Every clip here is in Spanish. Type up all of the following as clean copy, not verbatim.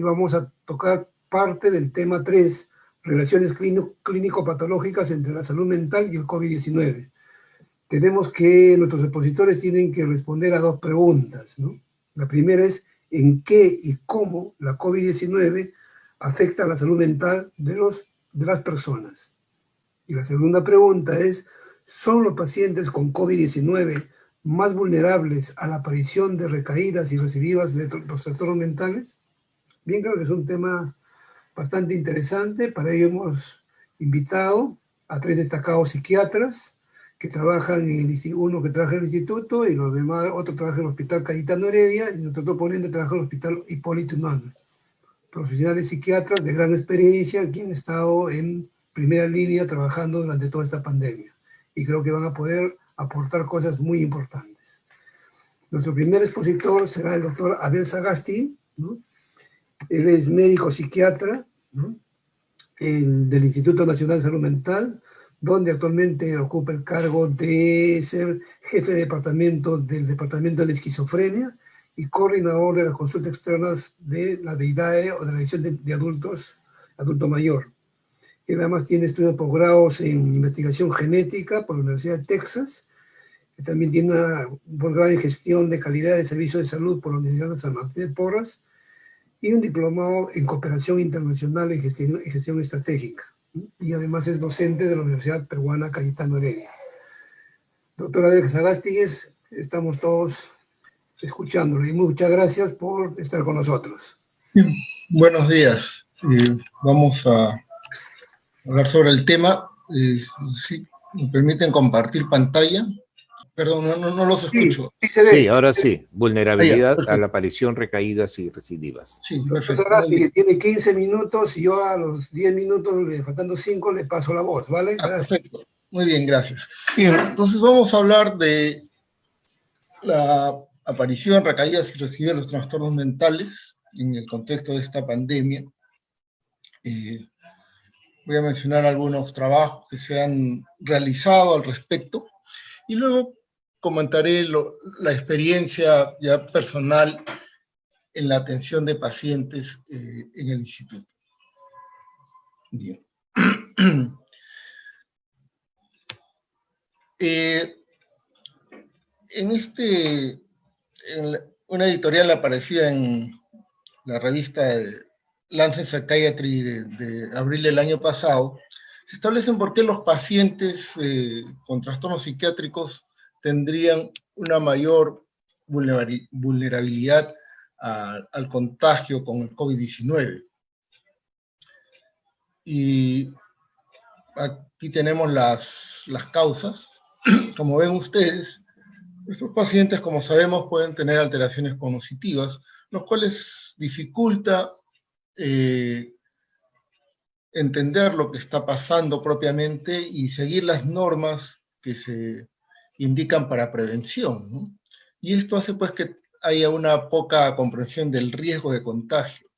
vamos a tocar parte del tema 3, relaciones clínico-patológicas entre la salud mental y el COVID-19. Tenemos que, nuestros expositores tienen que responder a dos preguntas, ¿no? La primera es, ¿en qué y cómo la COVID-19 afecta a la salud mental de las personas? Y la segunda pregunta es, ¿son los pacientes con COVID-19 más vulnerables a la aparición de recaídas y recidivas de los trastornos mentales? Bien, creo que es un tema bastante interesante. Para ello hemos invitado a 3 destacados psiquiatras que trabajan uno que trabaja en el instituto y los demás, otro trabaja en el Hospital Cayetano Heredia y nuestro otro ponente trabaja en el Hospital Hipólito Unanue. Profesionales psiquiatras de gran experiencia que han estado en primera línea trabajando durante toda esta pandemia y creo que van a poder aportar cosas muy importantes. Nuestro primer expositor será el doctor Abel Sagasti, ¿no? Él es médico psiquiatra, ¿no? Del Instituto Nacional de Salud Mental, donde actualmente ocupa el cargo de ser jefe de departamento del Departamento de Esquizofrenia y coordinador de las consultas externas de la DIDAE o de la División de Adulto Mayor. Él además tiene estudios de posgrados en investigación genética por la Universidad de Texas. También tiene un posgrado en gestión de calidad de servicios de salud por la Universidad de San Martín de Porras y un diplomado en cooperación internacional en gestión estratégica. Y además es docente de la Universidad Peruana Cayetano Heredia. Doctora Abel Sagasti, estamos todos escuchándolo y muchas gracias por estar con nosotros. Buenos días. Vamos a hablar sobre el tema. Si me permiten compartir pantalla. Perdón, no los escucho. Sí, se ve. Sí, ahora sí. Vulnerabilidad a la aparición, recaídas y recidivas. Sí, perfecto. Sagasti, tiene 15 minutos y yo a los 10 minutos, faltando 5, le paso la voz, ¿vale? Gracias. Perfecto. Muy bien, gracias. Bien, entonces vamos a hablar de la aparición, recaídas y recidivas de los trastornos mentales en el contexto de esta pandemia. Voy a mencionar algunos trabajos que se han realizado al respecto y luego comentaré la experiencia ya personal en la atención de pacientes en el instituto. Bien. En una editorial aparecida en la revista Lancet Psychiatry de abril del año pasado, se establecen por qué los pacientes con trastornos psiquiátricos tendrían una mayor vulnerabilidad al contagio con el COVID-19. Y aquí tenemos las causas. Como ven ustedes, estos pacientes, como sabemos, pueden tener alteraciones cognitivas, los cuales dificulta entender lo que está pasando propiamente y seguir las normas que se indican para prevención, ¿no? Y esto hace pues que haya una poca comprensión del riesgo de contagio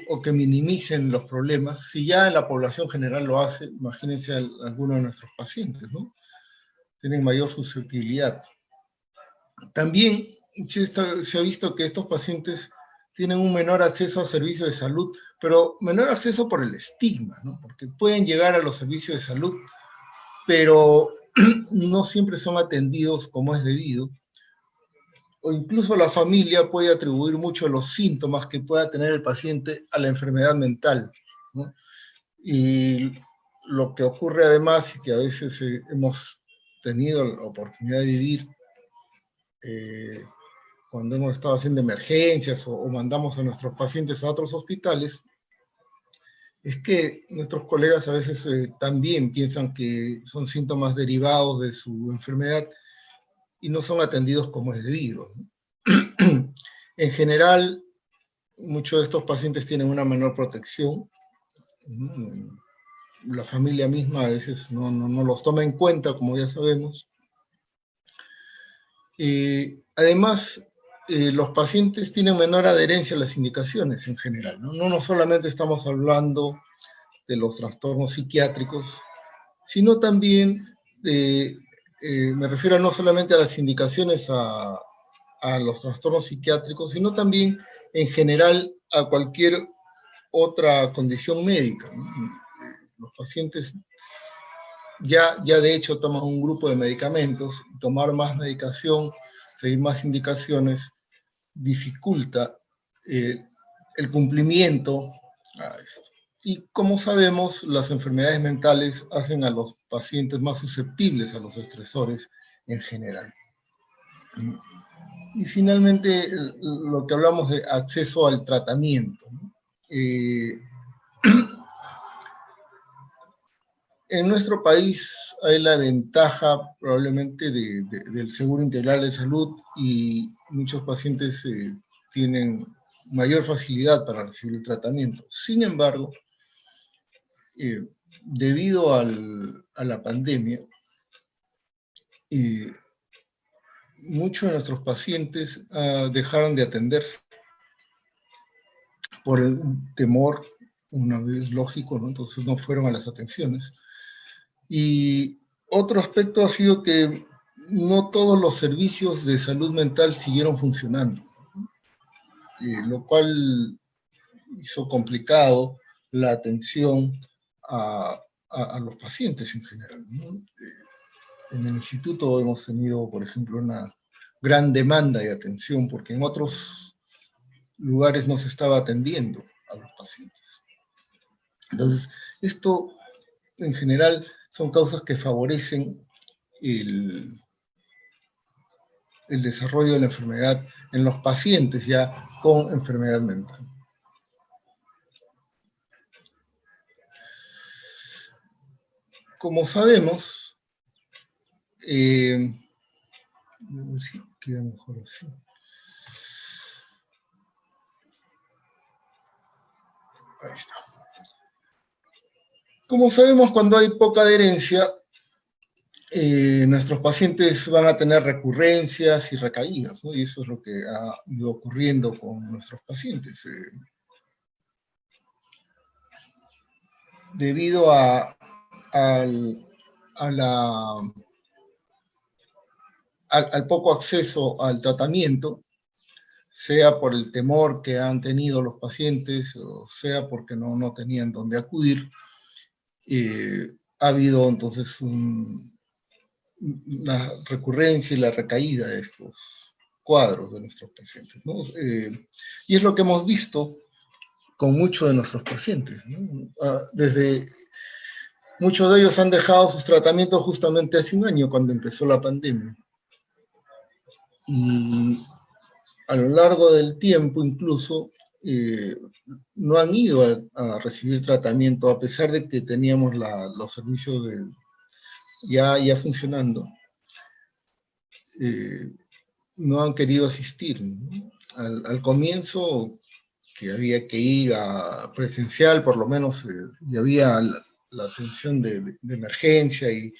o que minimicen los problemas. Si ya la población general lo hace, imagínense a algunos de nuestros pacientes, ¿no? Tienen mayor susceptibilidad. También se ha visto que estos pacientes tienen un menor acceso a servicios de salud, pero menor acceso por el estigma, ¿no? Porque pueden llegar a los servicios de salud, pero no siempre son atendidos como es debido, o incluso la familia puede atribuir mucho los síntomas que pueda tener el paciente a la enfermedad mental, ¿no? Y lo que ocurre además, y que a veces hemos tenido la oportunidad de vivir, cuando hemos estado haciendo emergencias o mandamos a nuestros pacientes a otros hospitales, es que nuestros colegas a veces también piensan que son síntomas derivados de su enfermedad y no son atendidos como es debido, ¿no? En general, muchos de estos pacientes tienen una menor protección, ¿no? La familia misma a veces no los toma en cuenta, como ya sabemos. Además, los pacientes tienen menor adherencia a las indicaciones en general, ¿no? No solamente estamos hablando de los trastornos psiquiátricos, sino también me refiero no solamente a las indicaciones a los trastornos psiquiátricos, sino también en general a cualquier otra condición médica, ¿no? Los pacientes ya de hecho toman un grupo de medicamentos, tomar más medicación, seguir más indicaciones, dificulta el cumplimiento a esto. Y como sabemos, las enfermedades mentales hacen a los pacientes más susceptibles a los estresores en general. Y finalmente, lo que hablamos de acceso al tratamiento, ¿no? En nuestro país hay la ventaja probablemente del Seguro Integral de Salud, y muchos pacientes tienen mayor facilidad para recibir el tratamiento. Sin embargo, debido a la pandemia, muchos de nuestros pacientes dejaron de atenderse por el temor, una vez lógico, ¿no? Entonces no fueron a las atenciones. Y otro aspecto ha sido que no todos los servicios de salud mental siguieron funcionando, lo cual hizo complicado la atención a los pacientes en general, ¿no? En el instituto hemos tenido, por ejemplo, una gran demanda de atención, porque en otros lugares no se estaba atendiendo a los pacientes. Entonces, esto en general son causas que favorecen el desarrollo de la enfermedad en los pacientes ya con enfermedad mental. Como sabemos, sí, queda mejor así. Ahí está. Como sabemos, cuando hay poca adherencia, nuestros pacientes van a tener recurrencias y recaídas, ¿no? Y eso es lo que ha ido ocurriendo con nuestros pacientes. Debido al poco acceso al tratamiento, sea por el temor que han tenido los pacientes, o sea porque no tenían dónde acudir, ha habido entonces la recurrencia y la recaída de estos cuadros de nuestros pacientes, ¿no? Y es lo que hemos visto con muchos de nuestros pacientes, ¿no? Muchos de ellos han dejado sus tratamientos justamente hace un año, cuando empezó la pandemia. Y a lo largo del tiempo, incluso, no han ido a recibir tratamiento, a pesar de que teníamos los servicios ya funcionando. No han querido asistir, ¿no? Al comienzo, que había que ir a presencial, por lo menos, y había la atención de emergencia, y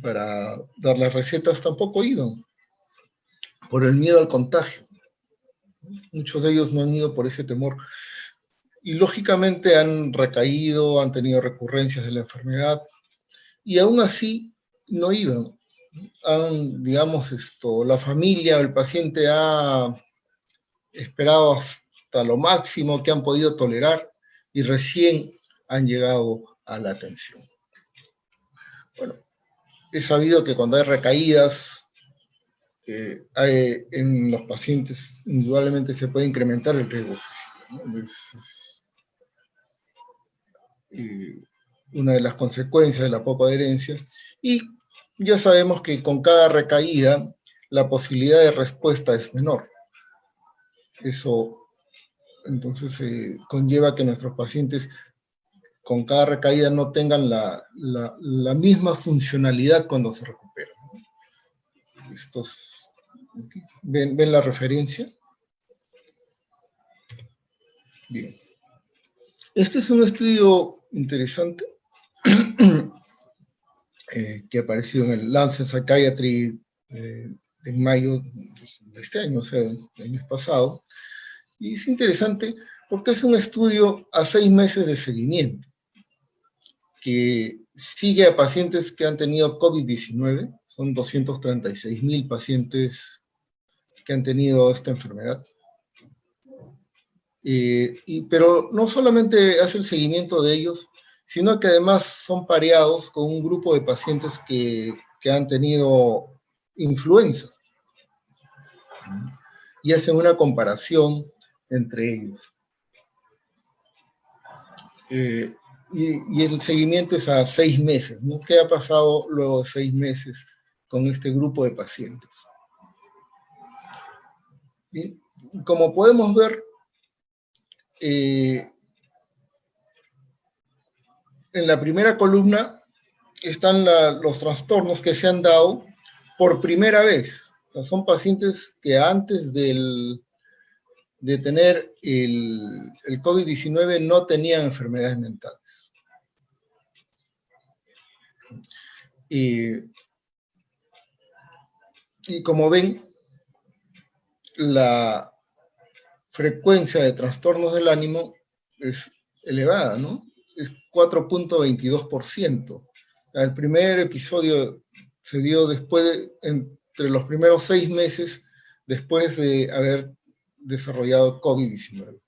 para dar las recetas tampoco iban, por el miedo al contagio. Muchos de ellos no han ido por ese temor, y lógicamente han recaído, han tenido recurrencias de la enfermedad, y aún así no iban. Digamos, la familia o el paciente ha esperado hasta lo máximo que han podido tolerar, y recién han llegado a la atención. Bueno, es sabido que cuando hay recaídas en los pacientes, indudablemente se puede incrementar el riesgo suicida, ¿no? Es una de las consecuencias de la poca adherencia, y ya sabemos que con cada recaída la posibilidad de respuesta es menor. Eso entonces conlleva que nuestros pacientes con cada recaída no tengan la misma funcionalidad cuando se recuperan, ¿no? ¿Ven la referencia? Bien. Este es un estudio interesante que apareció en el Lancet Psychiatry en mayo de este año, o sea, el mes pasado. Y es interesante porque es un estudio a 6 meses de seguimiento, que sigue a pacientes que han tenido COVID-19. Son 236,000 pacientes que han tenido esta enfermedad. Pero no solamente hace el seguimiento de ellos, sino que además son pareados con un grupo de pacientes que han tenido influenza y hacen una comparación entre ellos. Y el seguimiento es a 6 meses, ¿no? ¿Qué ha pasado luego de 6 meses con este grupo de pacientes? Bien, como podemos ver, en la primera columna están los trastornos que se han dado por primera vez. O sea, son pacientes que antes de tener el COVID-19 no tenían enfermedades mentales. Y como ven, la frecuencia de trastornos del ánimo es elevada, ¿no? Es 4.22%. El primer episodio se dio después, entre los primeros 6 meses después de haber desarrollado COVID-19.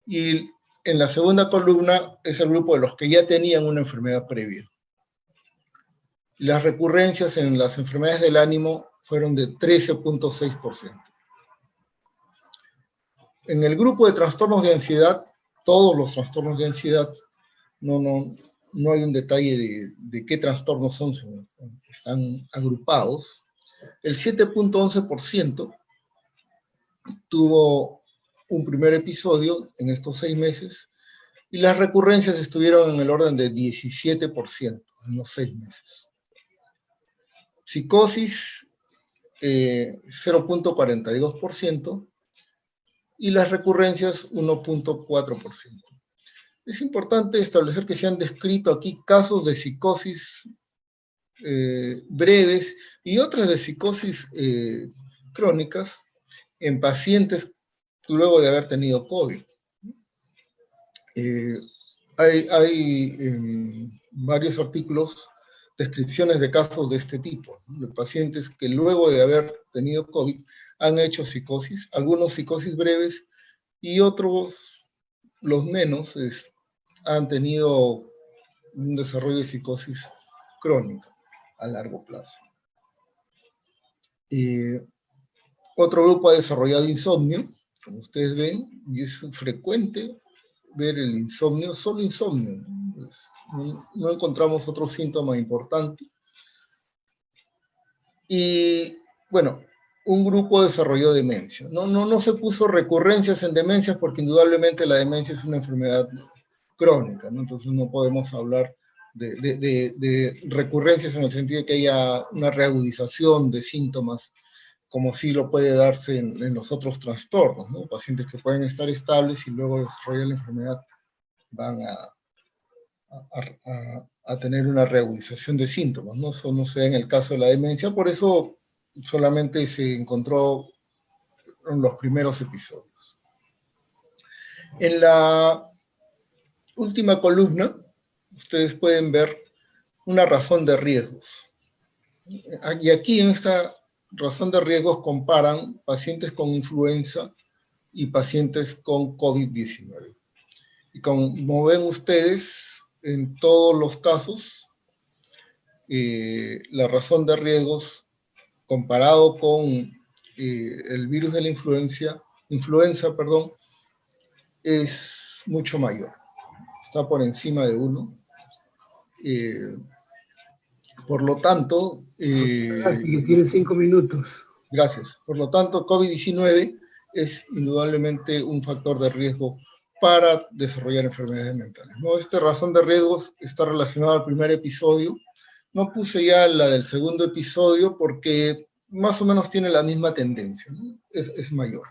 Y en la segunda columna es el grupo de los que ya tenían una enfermedad previa. Las recurrencias en las enfermedades del ánimo fueron de 13.6%. En el grupo de trastornos de ansiedad, todos los trastornos de ansiedad, no hay un detalle de qué trastornos son, están agrupados. El 7.11% tuvo un primer episodio en estos 6 meses y las recurrencias estuvieron en el orden de 17% en los 6 meses. Psicosis, 0.42%, y las recurrencias, 1.4%. Es importante establecer que se han descrito aquí casos de psicosis breves y otras de psicosis crónicas en pacientes luego de haber tenido COVID. Hay varios artículos, descripciones de casos de este tipo, ¿no? De pacientes que luego de haber tenido COVID han hecho psicosis, algunos psicosis breves y otros, los menos, han tenido un desarrollo de psicosis crónica a largo plazo. Otro grupo ha desarrollado insomnio, como ustedes ven, y es frecuente ver el insomnio, solo insomnio, no encontramos otro síntoma importante. Y bueno, un grupo desarrolló demencia. No se puso recurrencias en demencias porque indudablemente la demencia es una enfermedad crónica, ¿no? Entonces no podemos hablar de recurrencias en el sentido de que haya una reagudización de síntomas, como sí lo puede darse en los otros trastornos, ¿no? Pacientes que pueden estar estables y luego desarrollar la enfermedad van a tener una reagudización de síntomas, ¿no? Eso no se da en el caso de la demencia, por eso solamente se encontró en los primeros episodios. En la última columna, ustedes pueden ver una razón de riesgos. Y aquí en esta razón de riesgos comparan pacientes con influenza y pacientes con COVID-19. Y como ven ustedes, en todos los casos, la razón de riesgos comparado con el virus de la influenza, es mucho mayor. Está por encima de 1. Por lo tanto... que tiene 5 minutos. Gracias. Por lo tanto, COVID-19 es indudablemente un factor de riesgo para desarrollar enfermedades mentales, ¿no? Esta razón de riesgos está relacionada al primer episodio. No puse ya la del segundo episodio porque más o menos tiene la misma tendencia, ¿no? Es mayor.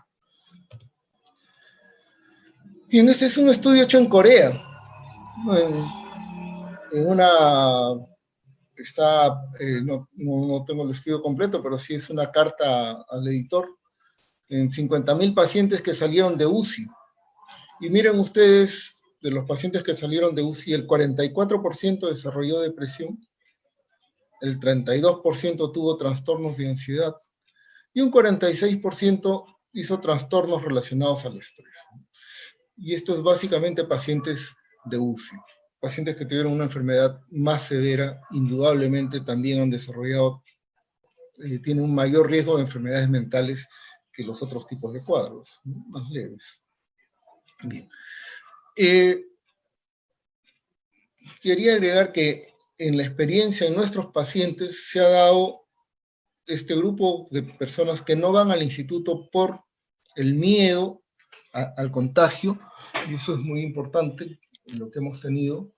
Bien, este es un estudio hecho en Corea. No tengo el estudio completo, pero sí es una carta al editor, en 50.000 pacientes que salieron de UCI. Y miren ustedes, de los pacientes que salieron de UCI, el 44% desarrolló depresión, el 32% tuvo trastornos de ansiedad, y un 46% hizo trastornos relacionados al estrés. Y esto es básicamente pacientes de UCI. Pacientes que tuvieron una enfermedad más severa, indudablemente también han desarrollado, tienen un mayor riesgo de enfermedades mentales que los otros tipos de cuadros, ¿no? Más leves. Bien. Quería agregar que en la experiencia en nuestros pacientes se ha dado este grupo de personas que no van al instituto por el miedo al contagio, y eso es muy importante, lo que hemos tenido.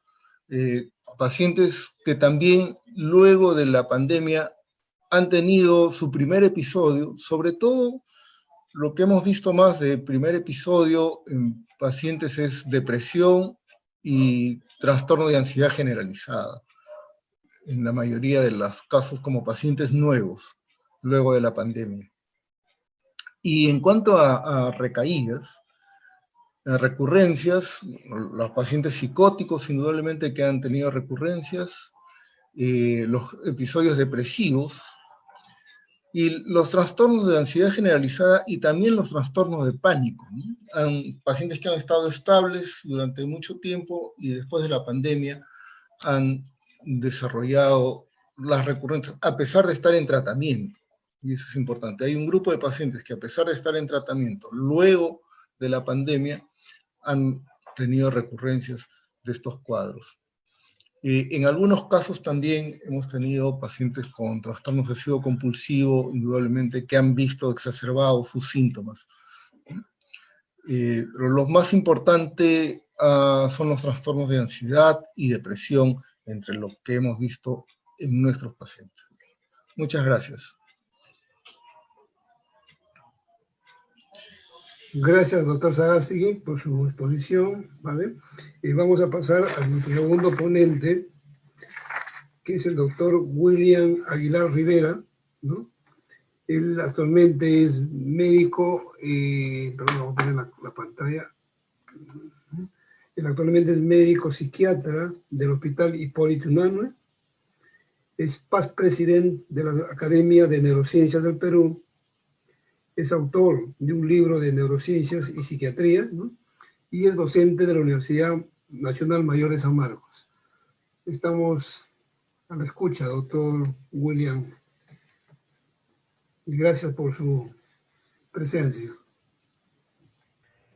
Pacientes que también luego de la pandemia han tenido su primer episodio, sobre todo lo que hemos visto más de primer episodio en pacientes es depresión y trastorno de ansiedad generalizada, en la mayoría de los casos como pacientes nuevos, luego de la pandemia. Y en cuanto a recaídas, recurrencias, los pacientes psicóticos indudablemente que han tenido recurrencias, los episodios depresivos, y los trastornos de ansiedad generalizada y también los trastornos de pánico, ¿no? Pacientes que han estado estables durante mucho tiempo y después de la pandemia han desarrollado las recurrencias a pesar de estar en tratamiento. Y eso es importante. Hay un grupo de pacientes que a pesar de estar en tratamiento, luego de la pandemia, han tenido recurrencias de estos cuadros. En algunos casos también hemos tenido pacientes con trastorno obsesivo compulsivo, indudablemente, que han visto exacerbados sus síntomas. Pero lo más importante son los trastornos de ansiedad y depresión, entre lo que hemos visto en nuestros pacientes. Muchas gracias. Gracias, doctor Sagasti, por su exposición, ¿vale? Y vamos a pasar al segundo ponente, que es el doctor William Aguilar Rivera, ¿no? Él actualmente es médico, perdón, vamos a poner la pantalla. Él actualmente es médico psiquiatra del Hospital Hipólito Unanue, es past presidente de la Academia de Neurociencias del Perú, es autor de un libro de neurociencias y psiquiatría, ¿no? Y es docente de la Universidad Nacional Mayor de San Marcos. Estamos a la escucha, doctor William. Y gracias por su presencia.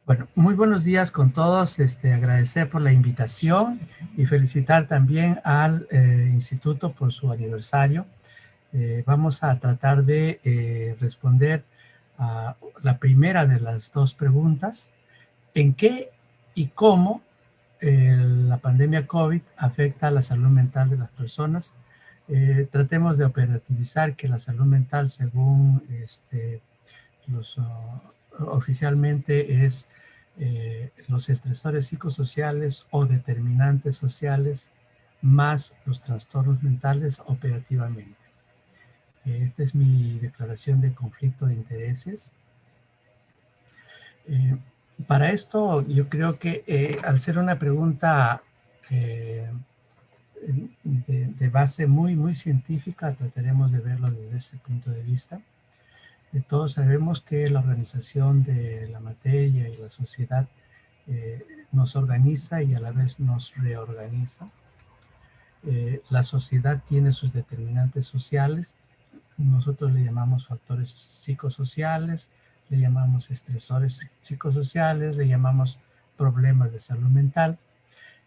Bueno, muy buenos días con todos. Agradecer por la invitación y felicitar también al Instituto por su aniversario. Vamos a tratar de responder a la primera de las dos preguntas. ¿En qué y cómo la pandemia COVID afecta a la salud mental de las personas? Tratemos de operativizar que la salud mental, según oficialmente, es los estresores psicosociales o determinantes sociales más los trastornos mentales operativamente. Esta es mi declaración de conflicto de intereses. Para esto, yo creo que al ser una pregunta de base muy científica, trataremos de verlo desde ese punto de vista. Todos sabemos que la organización de la materia y la sociedad nos organiza y a la vez nos reorganiza. La sociedad tiene sus determinantes sociales. Nosotros le llamamos factores psicosociales, le llamamos estresores psicosociales, le llamamos problemas de salud mental.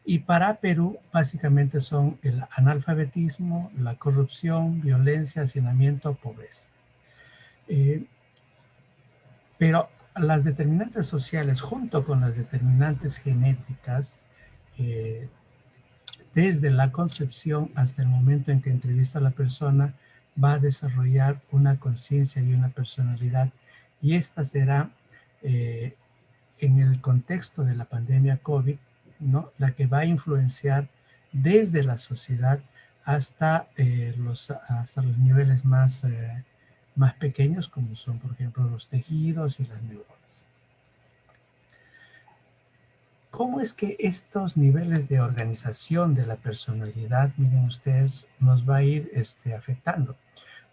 Y para Perú, básicamente son el analfabetismo, la corrupción, violencia, hacinamiento, pobreza. Pero las determinantes sociales, junto con las determinantes genéticas, desde la concepción hasta el momento en que entrevista a la persona, va a desarrollar una conciencia y una personalidad. Y esta será, en el contexto de la pandemia COVID, ¿no?, la que va a influenciar desde la sociedad hasta los niveles más pequeños, como son, por ejemplo, los tejidos y las neuronas. ¿Cómo es que estos niveles de organización de la personalidad, miren ustedes, nos va a ir afectando?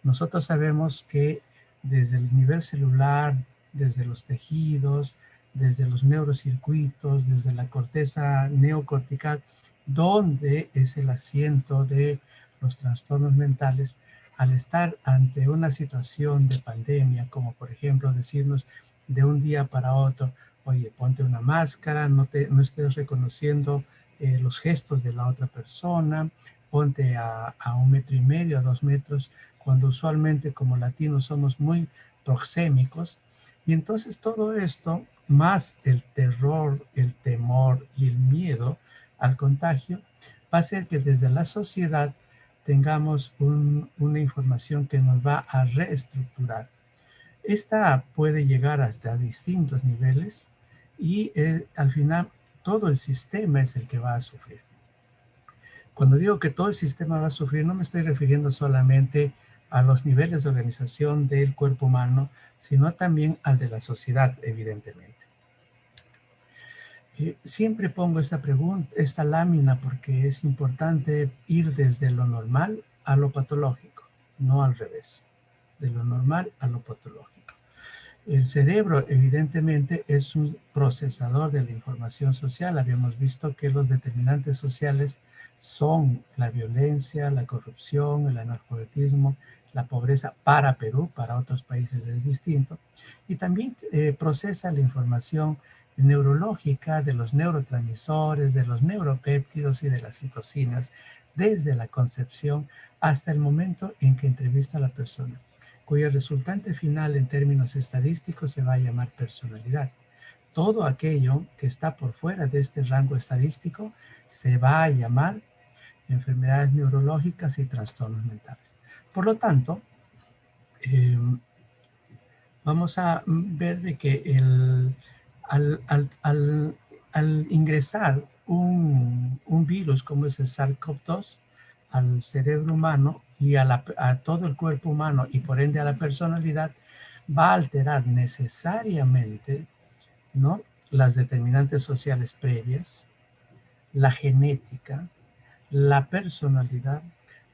Nosotros sabemos que desde el nivel celular, desde los tejidos, desde los neurocircuitos, desde la corteza neocortical, donde es el asiento de los trastornos mentales. Al estar ante una situación de pandemia, como por ejemplo decirnos de un día para otro, oye, ponte una máscara, no estés reconociendo los gestos de la otra persona, ponte a 1,5 metros, a 2 metros, cuando usualmente como latinos somos muy proxémicos. Y entonces todo esto, más el terror, el temor y el miedo al contagio, va a hacer que desde la sociedad tengamos una información que nos va a reestructurar. Esta puede llegar hasta distintos niveles y al final todo el sistema es el que va a sufrir. Cuando digo que todo el sistema va a sufrir, no me estoy refiriendo solamente a los niveles de organización del cuerpo humano, sino también al de la sociedad, evidentemente. Siempre pongo esta lámina porque es importante ir desde lo normal a lo patológico, no al revés, de lo normal a lo patológico. El cerebro, evidentemente, es un procesador de la información social. Habíamos visto que los determinantes sociales son la violencia, la corrupción, el analfabetismo, la pobreza para Perú, para otros países es distinto. Y también procesa la información neurológica de los neurotransmisores, de los neuropéptidos y de las citocinas, desde la concepción hasta el momento en que entrevista a la persona, cuyo resultante final en términos estadísticos se va a llamar personalidad. Todo aquello que está por fuera de este rango estadístico se va a llamar enfermedades neurológicas y trastornos mentales. Por lo tanto, vamos a ver de que al ingresar un virus como es el SARS-CoV-2 al cerebro humano y a todo el cuerpo humano y por ende a la personalidad, va a alterar necesariamente, ¿no?, las determinantes sociales previas, la genética, la personalidad,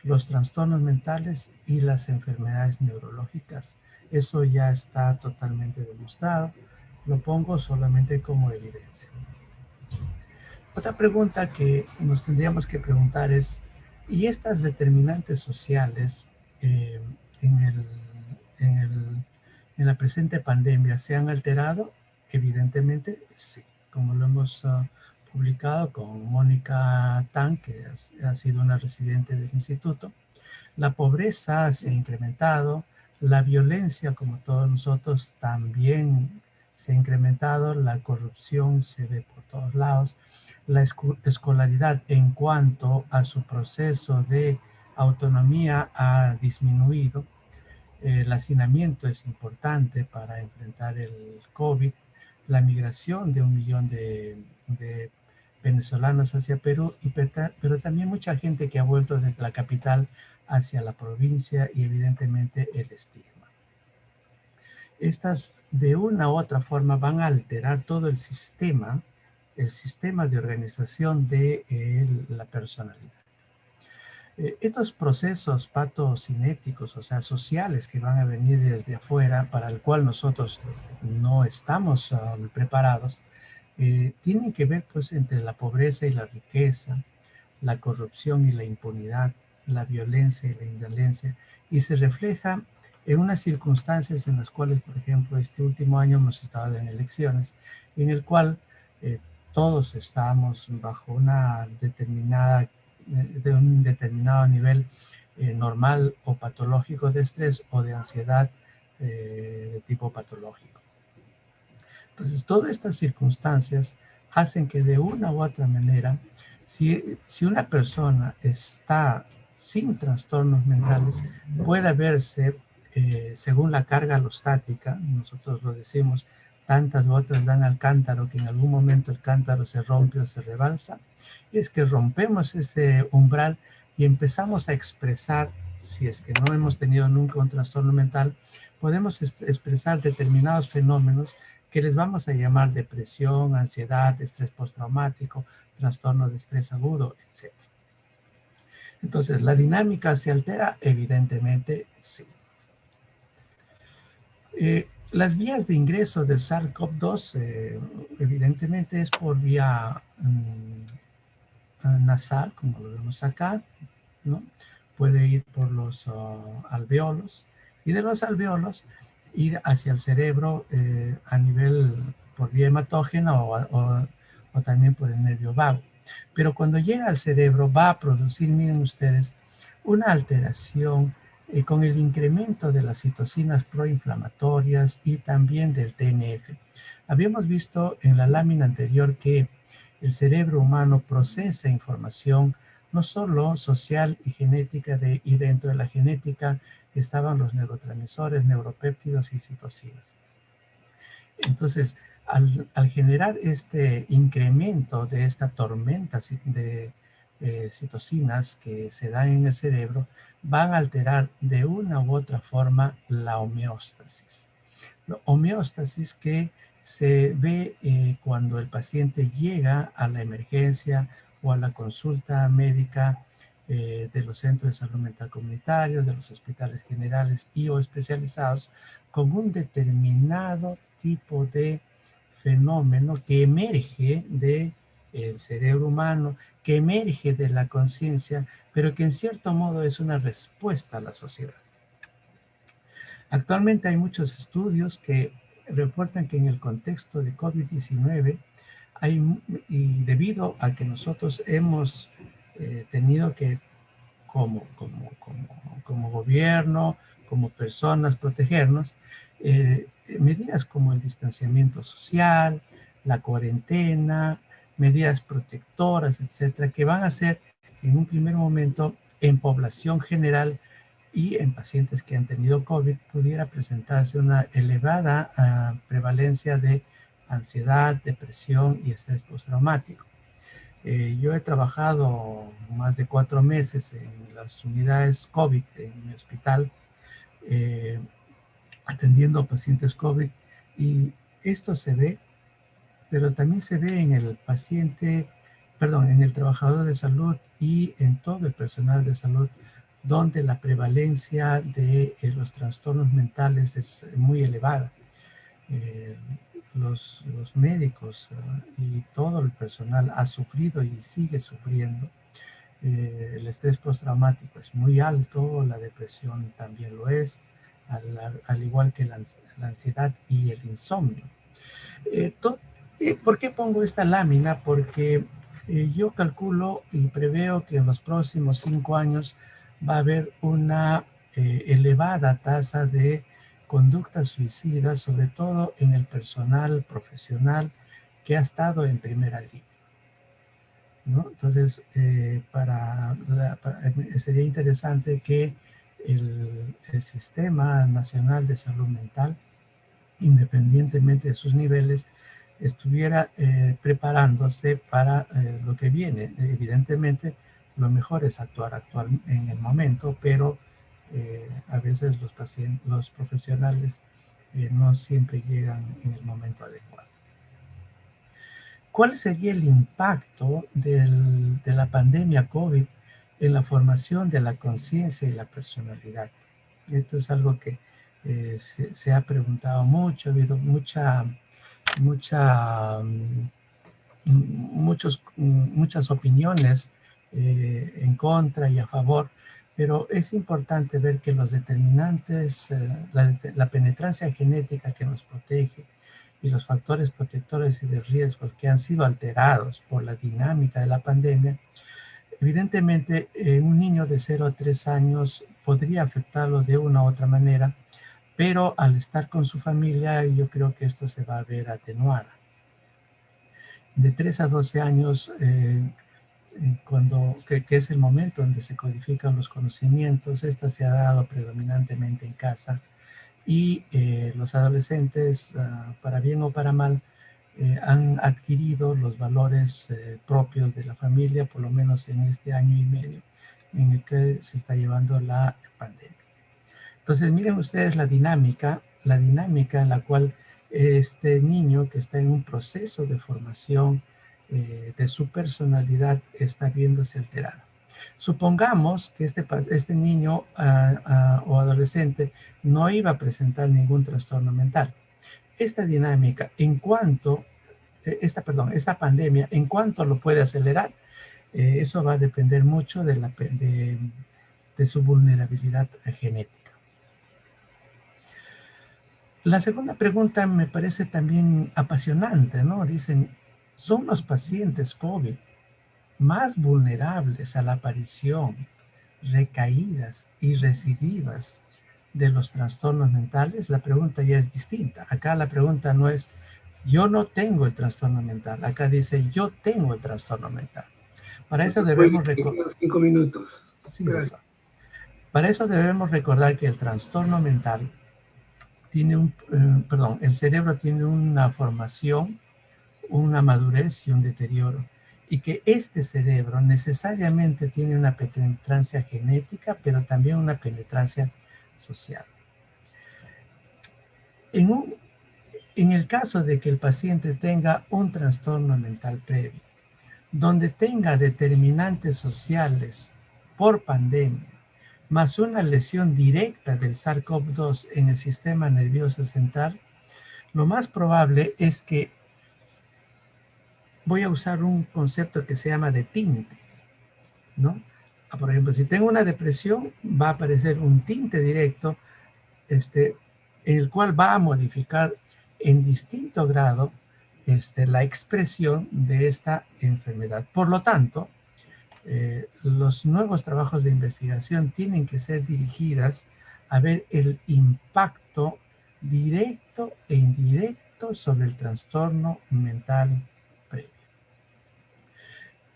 los trastornos mentales y las enfermedades neurológicas. Eso ya está totalmente demostrado. Lo pongo solamente como evidencia. Otra pregunta que nos tendríamos que preguntar es, ¿y estas determinantes sociales en la presente pandemia se han alterado? Evidentemente, sí. Como lo hemos publicado con Mónica Tan, que ha sido una residente del instituto, la pobreza se ha incrementado, la violencia, como todos nosotros, también se ha incrementado, la corrupción se ve por todos lados, la escolaridad en cuanto a su proceso de autonomía ha disminuido, el hacinamiento es importante para enfrentar el COVID, la migración de 1 millón de venezolanos hacia Perú, pero también mucha gente que ha vuelto desde la capital hacia la provincia y evidentemente el estigma. Estas de una u otra forma van a alterar todo el sistema de organización de la personalidad. Estos procesos patocinéticos, o sea, sociales que van a venir desde afuera, para el cual nosotros no estamos preparados, tienen que ver pues entre la pobreza y la riqueza, la corrupción y la impunidad, la violencia y la indolencia, y se refleja en unas circunstancias en las cuales, por ejemplo, este último año hemos estado en elecciones, en el cual todos estábamos bajo una determinada de un determinado nivel normal o patológico de estrés o de ansiedad de tipo patológico. Entonces, todas estas circunstancias hacen que de una u otra manera, si una persona está sin trastornos mentales, pueda verse, según la carga alostática, nosotros lo decimos, tantas gotas dan al cántaro que en algún momento el cántaro se rompe o se rebalsa, y es que rompemos este umbral y empezamos a expresar, si es que no hemos tenido nunca un trastorno mental, podemos expresar determinados fenómenos que les vamos a llamar depresión, ansiedad, estrés postraumático, trastorno de estrés agudo, etc. Entonces, ¿la dinámica se altera? Evidentemente, sí. Las vías de ingreso del SARS-CoV-2 evidentemente es por vía nasal, como lo vemos acá, ¿no? Puede ir por los alveolos y de los alveolos ir hacia el cerebro a nivel por vía hematógena o también por el nervio vago. Pero cuando llega al cerebro va a producir, miren ustedes, una alteración con el incremento de las citocinas proinflamatorias y también del TNF. Habíamos visto en la lámina anterior que el cerebro humano procesa información no solo social y genética, y dentro de la genética estaban los neurotransmisores, neuropéptidos y citocinas. Entonces, al generar este incremento de esta tormenta de citocinas que se dan en el cerebro, van a alterar de una u otra forma la homeostasis. La homeostasis que se ve cuando el paciente llega a la emergencia o a la consulta médica de los centros de salud mental comunitarios, de los hospitales generales y o especializados, con un determinado tipo de fenómeno que emerge del cerebro humano, que emerge de la conciencia, pero que en cierto modo es una respuesta a la sociedad. Actualmente hay muchos estudios que reportan que en el contexto de COVID-19 y debido a que nosotros hemos tenido que como gobierno, como personas, protegernos, medidas como el distanciamiento social, la cuarentena, medidas protectoras, etcétera, que van a ser en un primer momento en población general y en pacientes que han tenido COVID pudiera presentarse una elevada prevalencia de ansiedad, depresión y estrés postraumático. Yo he trabajado más de 4 meses en las unidades COVID en mi hospital, atendiendo a pacientes COVID, y esto se ve, pero también se ve en el paciente, perdón, en el trabajador de salud y en todo el personal de salud, donde la prevalencia de los trastornos mentales es muy elevada. Los médicos y todo el personal ha sufrido y sigue sufriendo. El estrés postraumático es muy alto, la depresión también lo es, al igual que la ansiedad y el insomnio. ¿Por qué pongo esta lámina? Porque yo calculo y preveo que en los próximos 5 años va a haber una elevada tasa de conductas suicidas, sobre todo en el personal profesional que ha estado en primera línea, ¿no? Entonces, sería interesante que el Sistema Nacional de Salud Mental, independientemente de sus niveles, estuviera preparándose para lo que viene. Evidentemente, lo mejor es actuar en el momento, pero a veces los profesionales no siempre llegan en el momento adecuado. ¿Cuál sería el impacto de la pandemia COVID en la formación de la conciencia y la personalidad? Esto es algo que se ha preguntado mucho, ha habido muchas opiniones en contra y a favor, pero es importante ver que los determinantes, la penetrancia genética que nos protege y los factores protectores y de riesgo que han sido alterados por la dinámica de la pandemia, evidentemente un niño de 0 a 3 años podría afectarlo de una u otra manera, pero al estar con su familia yo creo que esto se va a ver atenuada. De 3 a 12 años, que es el momento donde se codifican los conocimientos, esta se ha dado predominantemente en casa, y los adolescentes, para bien o para mal, han adquirido los valores propios de la familia, por lo menos en este año y medio en el que se está llevando la pandemia. Entonces, miren ustedes la dinámica en la cual este niño que está en un proceso de formación de su personalidad está viéndose alterada. Supongamos que este niño o adolescente no iba a presentar ningún trastorno mental, esta dinámica, esta pandemia, en cuanto lo puede acelerar, eso va a depender mucho de su vulnerabilidad genética. La segunda pregunta me parece también apasionante, ¿no? Dicen, ¿son los pacientes COVID más vulnerables a la aparición, recaídas y recidivas de los trastornos mentales? La pregunta ya es distinta. Acá la pregunta no es, yo no tengo el trastorno mental. Acá dice, yo tengo el trastorno mental. Para eso debemos recordar... 5 minutos. Sí, para eso debemos recordar que el trastorno mental tiene el cerebro tiene una formación, una madurez y un deterioro. Y que este cerebro necesariamente tiene una penetrancia genética, pero también una penetrancia social. En el caso de que el paciente tenga un trastorno mental previo, donde tenga determinantes sociales por pandemia, más una lesión directa del SARS-CoV-2 en el sistema nervioso central, lo más probable es que, voy a usar un concepto que se llama de tinte, ¿no? Por ejemplo, si tengo una depresión, va a aparecer un tinte directo, el cual va a modificar en distinto grado la expresión de esta enfermedad. Por lo tanto, los nuevos trabajos de investigación tienen que ser dirigidas a ver el impacto directo e indirecto sobre el trastorno mental previo.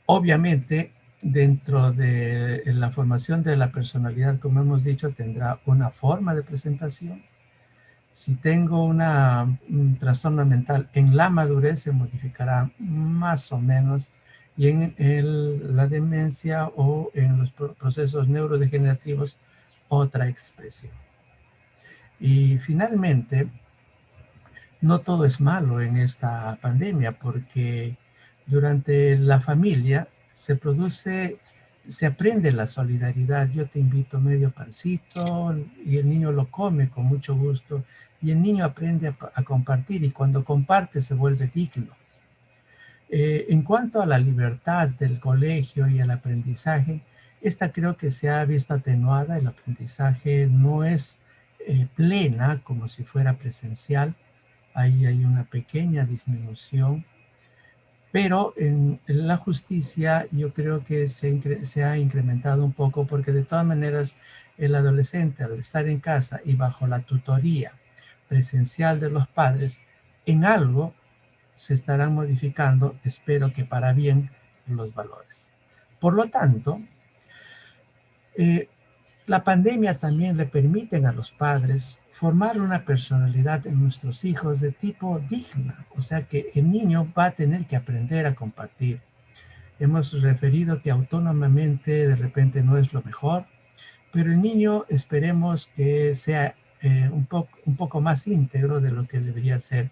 Obviamente, dentro de la formación de la personalidad, como hemos dicho, tendrá una forma de presentación. Si tengo un trastorno mental en la madurez, se modificará más o menos, y en la demencia o en los procesos neurodegenerativos, otra expresión. Y finalmente, no todo es malo en esta pandemia, porque durante la familia se aprende la solidaridad. Yo te invito medio pancito y el niño lo come con mucho gusto, y el niño aprende a compartir, y cuando comparte se vuelve digno. En cuanto a la libertad del colegio y el aprendizaje, esta creo que se ha visto atenuada. El aprendizaje no es plena como si fuera presencial. Ahí hay una pequeña disminución, pero en la justicia yo creo que se ha incrementado un poco, porque de todas maneras el adolescente, al estar en casa y bajo la tutoría presencial de los padres, en algo se estarán modificando, espero que para bien, los valores. Por lo tanto, la pandemia también le permite a los padres formar una personalidad en nuestros hijos de tipo digna, o sea que el niño va a tener que aprender a compartir. Hemos referido que autónomamente de repente no es lo mejor, pero el niño esperemos que sea un poco más íntegro de lo que debería ser.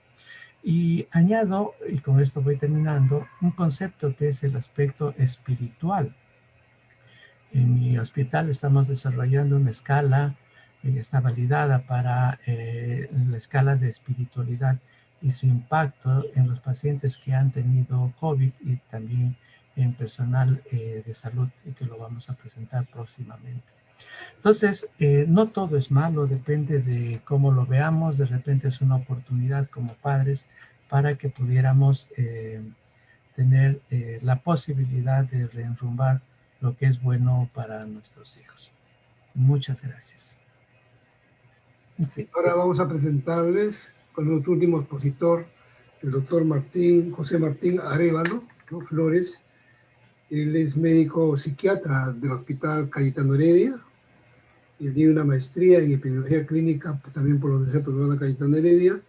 Y añado, y con esto voy terminando, un concepto que es el aspecto espiritual. En mi hospital estamos desarrollando una escala, está validada para la escala de espiritualidad y su impacto en los pacientes que han tenido COVID y también en personal de salud, y que lo vamos a presentar próximamente. Entonces, no todo es malo, depende de cómo lo veamos. De repente es una oportunidad como padres para que pudiéramos tener la posibilidad de reenrumbar lo que es bueno para nuestros hijos. Muchas gracias. Sí. Ahora vamos a presentarles con nuestro último expositor, el doctor José Martín Arévalo, ¿no? Flores. Él es médico psiquiatra del Hospital Cayetano Heredia. Él tiene una maestría en epidemiología clínica también por la Universidad Peruana Cayetano Heredia,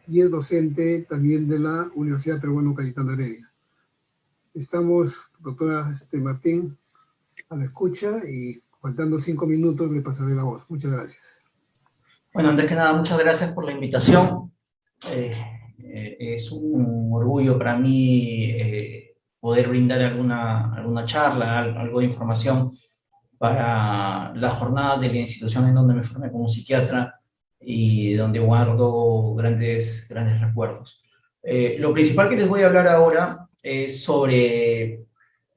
y es docente también de la Universidad Peruana Cayetano Heredia. Estamos, doctora Martín, a la escucha, y faltando 5 minutos le pasaré la voz. Muchas gracias. Bueno, antes que nada, muchas gracias por la invitación. Es un orgullo para mí poder brindar alguna charla, algo de información para la jornada de la institución en donde me formé como psiquiatra, y donde guardo grandes recuerdos. Lo principal que les voy a hablar ahora es sobre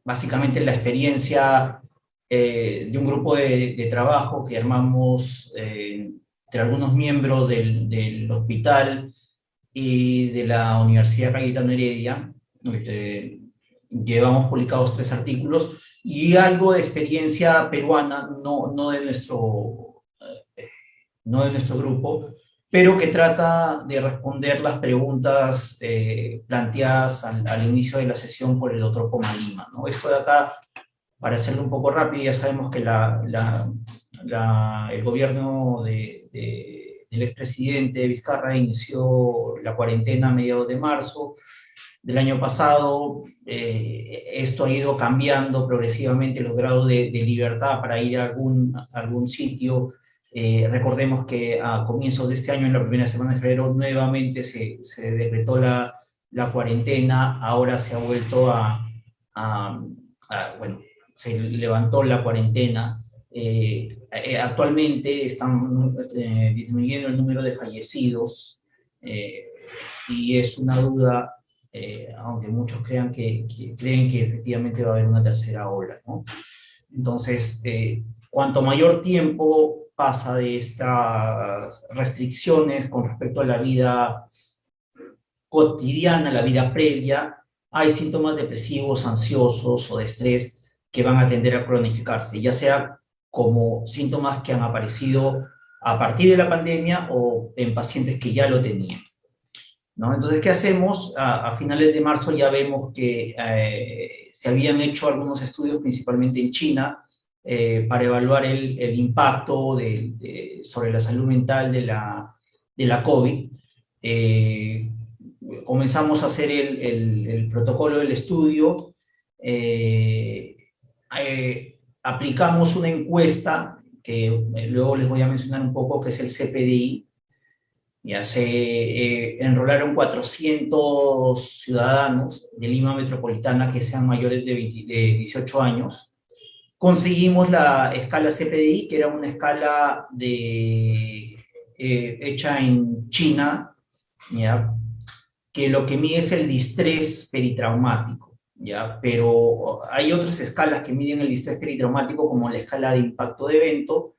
básicamente la experiencia de un grupo de trabajo que armamos entre algunos miembros del hospital y de la Universidad Cayetano Heredia. Llevamos publicados 3 artículos y algo de experiencia peruana, no de nuestro grupo, pero que trata de responder las preguntas planteadas al inicio de la sesión por el doctor Pomalima, ¿no? Esto de acá, para hacerlo un poco rápido, ya sabemos que el gobierno del expresidente Vizcarra inició la cuarentena a mediados de marzo del año pasado. Esto ha ido cambiando progresivamente los grados de libertad para ir a algún sitio. Recordemos que a comienzos de este año, en la primera semana de febrero, nuevamente se decretó la cuarentena. Ahora se ha vuelto bueno, se levantó la cuarentena. Actualmente están disminuyendo el número de fallecidos y es una duda, aunque muchos creen que efectivamente va a haber una tercera ola, ¿no? Entonces, cuanto mayor tiempo pasa de estas restricciones con respecto a la vida cotidiana, la vida previa, hay síntomas depresivos, ansiosos o de estrés que van a tender a cronificarse, ya sea como síntomas que han aparecido a partir de la pandemia o en pacientes que ya lo tenían, ¿no? Entonces, ¿qué hacemos? A finales de marzo ya vemos que se habían hecho algunos estudios, principalmente en China, para evaluar el impacto sobre la salud mental de la COVID. Comenzamos a hacer el protocolo del estudio, aplicamos una encuesta, que luego les voy a mencionar un poco, que es el CPDI. Ya se enrolaron 400 ciudadanos de Lima Metropolitana que sean mayores de 18 años. Conseguimos la escala CPDI, que era una escala hecha en China, ¿ya? Que lo que mide es el distrés peritraumático, ¿ya? Pero hay otras escalas que miden el distrés peritraumático, como la escala de impacto de evento,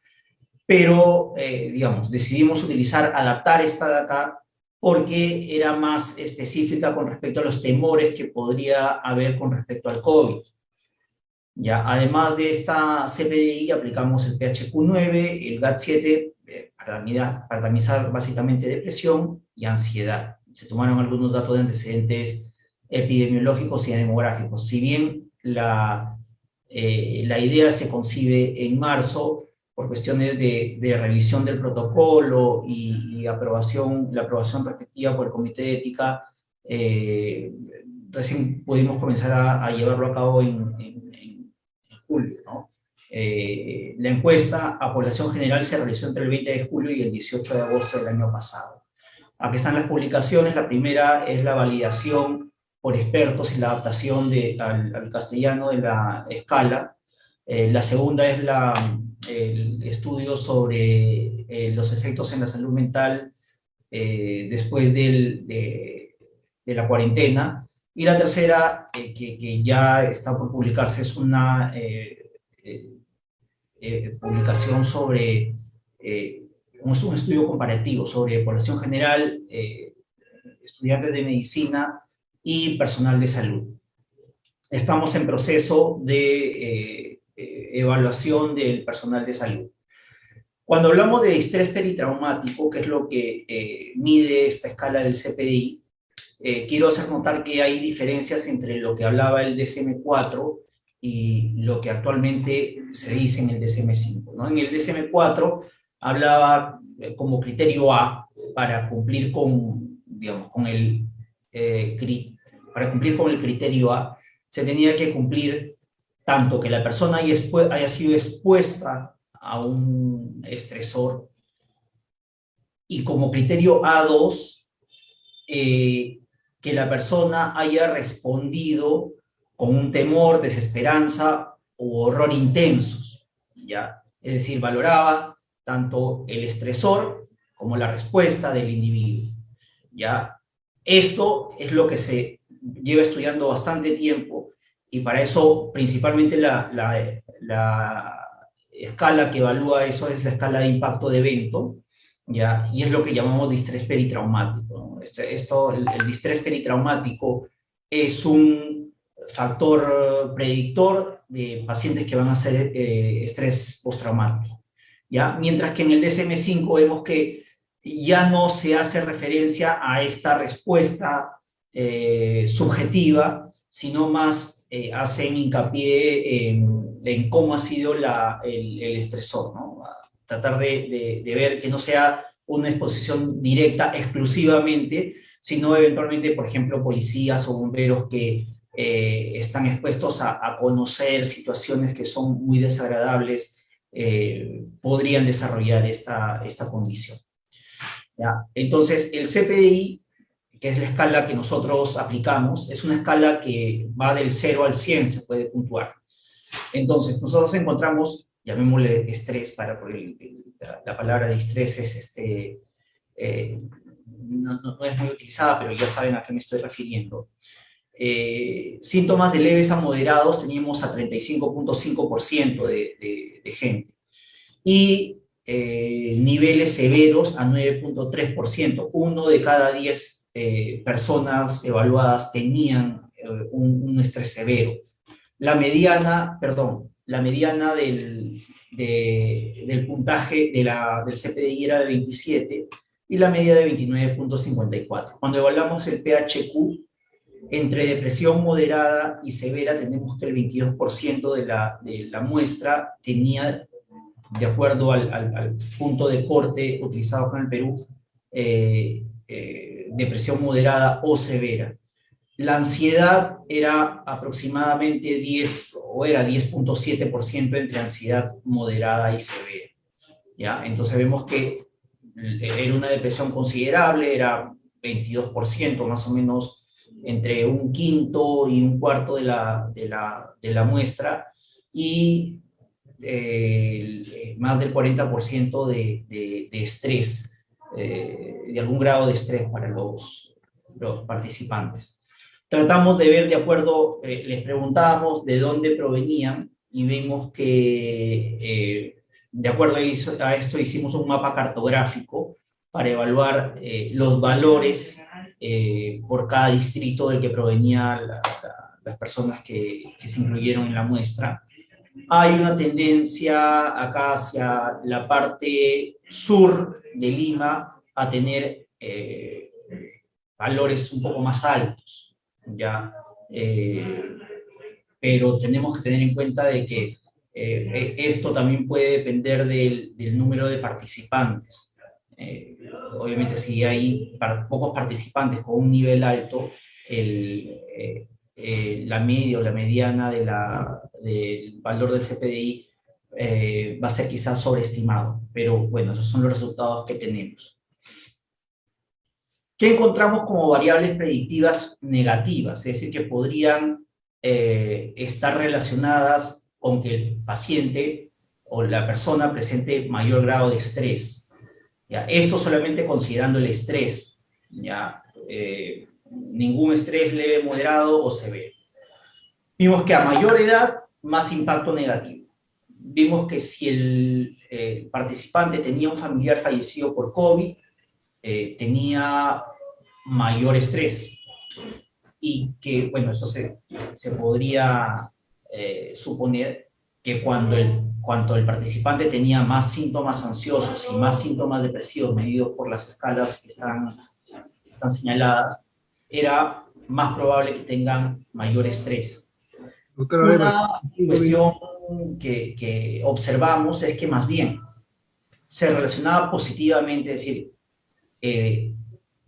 pero, digamos, decidimos adaptar esta de acá porque era más específica con respecto a los temores que podría haber con respecto al COVID. Ya, además de esta CPDI, aplicamos el PHQ-9, el GAT-7, para tamizar básicamente depresión y ansiedad. Se tomaron algunos datos de antecedentes epidemiológicos y demográficos. Si bien la idea se concibe en marzo, por cuestiones de revisión del protocolo y la aprobación respectiva por el Comité de Ética, recién pudimos comenzar a llevarlo a cabo en julio, ¿no? La encuesta a población general se realizó entre el 20 de julio y el 18 de agosto del año pasado. Aquí están las publicaciones. La primera es la validación por expertos y la adaptación al castellano de la escala. La segunda es el estudio sobre los efectos en la salud mental después de la cuarentena. Y la tercera, que ya está por publicarse, es una publicación sobre, un estudio comparativo sobre población general, estudiantes de medicina y personal de salud. Estamos en proceso de evaluación del personal de salud. Cuando hablamos de estrés peritraumático, que es lo que mide esta escala del CPDI, quiero hacer notar que hay diferencias entre lo que hablaba el DSM-4 y lo que actualmente se dice en el DSM-5, ¿no? En el DSM-4 hablaba como criterio A, para cumplir con, digamos, para cumplir con el criterio A, se tenía que cumplir tanto que la persona haya sido expuesta a un estresor, y como criterio A2, que la persona haya respondido con un temor, desesperanza u horror intensos, ¿ya? Es decir, valoraba tanto el estresor como la respuesta del individuo. ¿Ya? Esto es lo que se lleva estudiando bastante tiempo, y para eso principalmente la escala que evalúa eso es la escala de impacto de evento, ¿ya? Y es lo que llamamos distrés peritraumático, ¿no? El distrés peritraumático es un factor predictor de pacientes que van a hacer estrés postraumático, ¿ya? Mientras que en el DSM-5 vemos que ya no se hace referencia a esta respuesta subjetiva, sino más hacen hincapié en cómo ha sido el estresor, ¿no? Tratar de ver que no sea una exposición directa exclusivamente, sino eventualmente, por ejemplo, policías o bomberos que están expuestos a conocer situaciones que son muy desagradables, podrían desarrollar esta condición. ¿Ya? Entonces, el CPDI, que es la escala que nosotros aplicamos, es una escala que va del 0 al 100, se puede puntuar. Entonces, nosotros encontramos, llamémosle estrés, la palabra de estrés es no es muy utilizada, pero ya saben a qué me estoy refiriendo. Síntomas de leves a moderados teníamos a 35.5% de gente. Y niveles severos a 9.3%. 1 de cada 10 personas evaluadas tenían un estrés severo. La mediana del puntaje del CPDI era de 27 y la media de 29.54. Cuando evaluamos el PHQ, entre depresión moderada y severa, tenemos que el 22% de la muestra tenía, de acuerdo al punto de corte utilizado acá en el Perú, depresión moderada o severa. La ansiedad era aproximadamente 10.7% entre ansiedad moderada y severa, ¿ya? Entonces vemos que era una depresión considerable, era 22% más o menos, entre un quinto y un cuarto de la muestra, y más del 40% de estrés, de algún grado de estrés para los participantes. Tratamos de ver de acuerdo, les preguntábamos de dónde provenían, y vimos que de acuerdo a esto hicimos un mapa cartográfico para evaluar los valores por cada distrito del que provenían las personas que se incluyeron en la muestra. Hay una tendencia acá hacia la parte sur de Lima a tener valores un poco más altos, ¿ya? Pero tenemos que tener en cuenta de que esto también puede depender del número de participantes. Obviamente, si hay pocos participantes con un nivel alto, la media o la mediana del valor del CPDI va a ser quizás sobreestimado, pero bueno, esos son los resultados que tenemos. ¿Qué encontramos como variables predictivas negativas? Es decir, que podrían estar relacionadas con que el paciente o la persona presente mayor grado de estrés. ¿Ya? Esto solamente considerando el estrés, ¿ya? Ningún estrés leve, moderado o severo. Vimos que a mayor edad, más impacto negativo. Vimos que si el participante tenía un familiar fallecido por COVID, tenía mayor estrés, y que, bueno, eso se podría suponer que cuando el participante tenía más síntomas ansiosos y más síntomas depresivos medidos por las escalas que están señaladas, era más probable que tengan mayor estrés. Una cuestión que observamos es que más bien se relacionaba positivamente, es decir,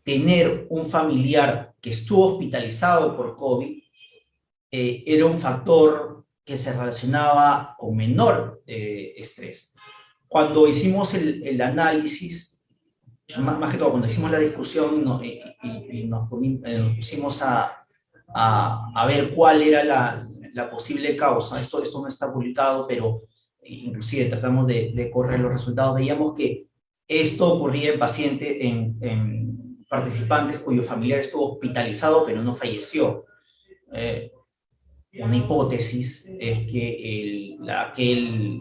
tener un familiar que estuvo hospitalizado por COVID era un factor que se relacionaba con menor estrés. Cuando hicimos el análisis, más que todo, cuando hicimos la discusión y nos pusimos a ver cuál era la posible causa, esto no está publicado, pero inclusive tratamos de correr los resultados, veíamos que Esto ocurría en pacientes, en participantes cuyo familiar estuvo hospitalizado pero no falleció. Una hipótesis es que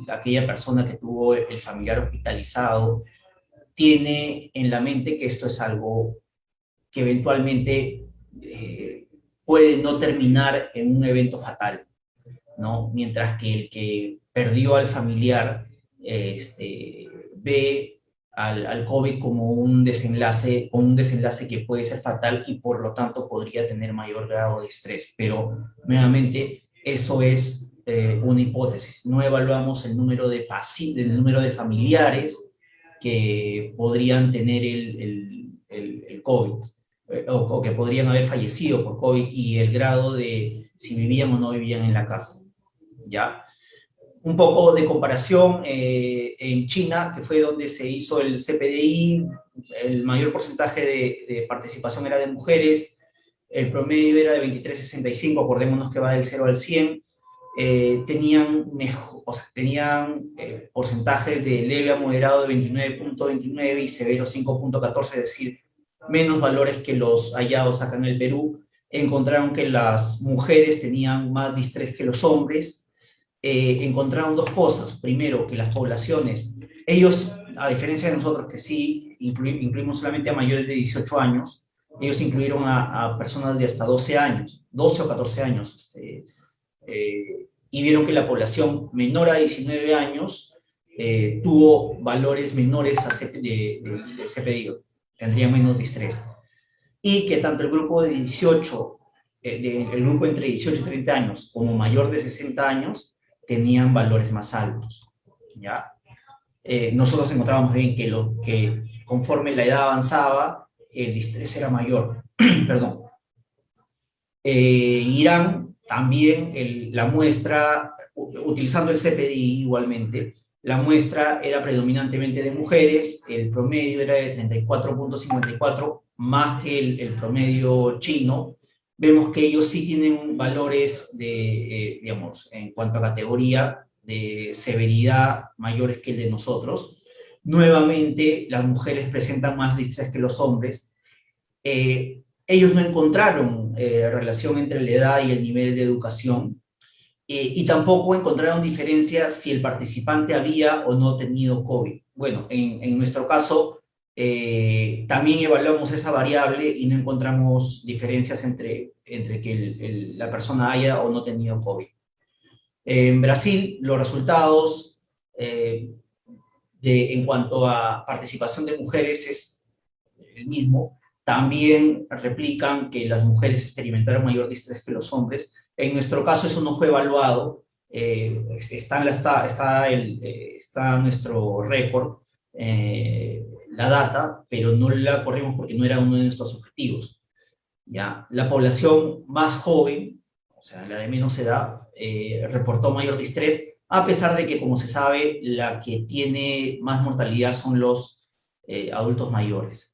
aquella persona que tuvo el familiar hospitalizado tiene en la mente que esto es algo que eventualmente puede no terminar en un evento fatal, ¿no? Mientras que el que perdió al familiar ve al COVID como un desenlace que puede ser fatal y por lo tanto podría tener mayor grado de estrés. Pero nuevamente eso es una hipótesis. No evaluamos el número de familiares que podrían tener el COVID o que podrían haber fallecido por COVID y el grado de si vivían o no vivían en la casa. ¿Ya? Un poco de comparación, en China, que fue donde se hizo el CPDI, el mayor porcentaje de participación era de mujeres, el promedio era de 23,65, acordémonos que va del 0 al 100, tenían porcentajes de leve a moderado de 29,29 y severo 5,14, es decir, menos valores que los hallados acá en el Perú. Encontraron que las mujeres tenían más distrés que los hombres. Encontraron dos cosas. Primero, que las poblaciones, ellos, a diferencia de nosotros que sí incluimos solamente a mayores de 18 años, ellos incluyeron a personas de hasta 12 años, 12 o 14 años, y vieron que la población menor a 19 años tuvo valores menores de CPDI, tendría menos distrés. Y que tanto el grupo de 18, el grupo entre 18 y 30 años, como mayor de 60 años, tenían valores más altos, ¿ya? Nosotros encontrábamos bien que conforme la edad avanzaba, el distrés era mayor. Perdón. Irán también, la muestra, utilizando el CPDI igualmente, la muestra era predominantemente de mujeres, el promedio era de 34,54, más que el promedio chino. Vemos que ellos sí tienen valores digamos, en cuanto a categoría de severidad mayores que el de nosotros. Nuevamente, las mujeres presentan más distrés que los hombres. Ellos no encontraron relación entre la edad y el nivel de educación, y tampoco encontraron diferencia si el participante había o no tenido COVID. Bueno, en nuestro caso, también evaluamos esa variable y no encontramos diferencias entre que la persona haya o no tenido COVID. En Brasil, los resultados en cuanto a participación de mujeres es el mismo. También replican que las mujeres experimentaron mayor distrés que los hombres. En nuestro caso eso no fue evaluado. Está nuestro récord, la data, pero no la corrimos porque no era uno de nuestros objetivos. ¿Ya? La población más joven, o sea, la de menos edad, reportó mayor distrés, a pesar de que, como se sabe, la que tiene más mortalidad son los adultos mayores.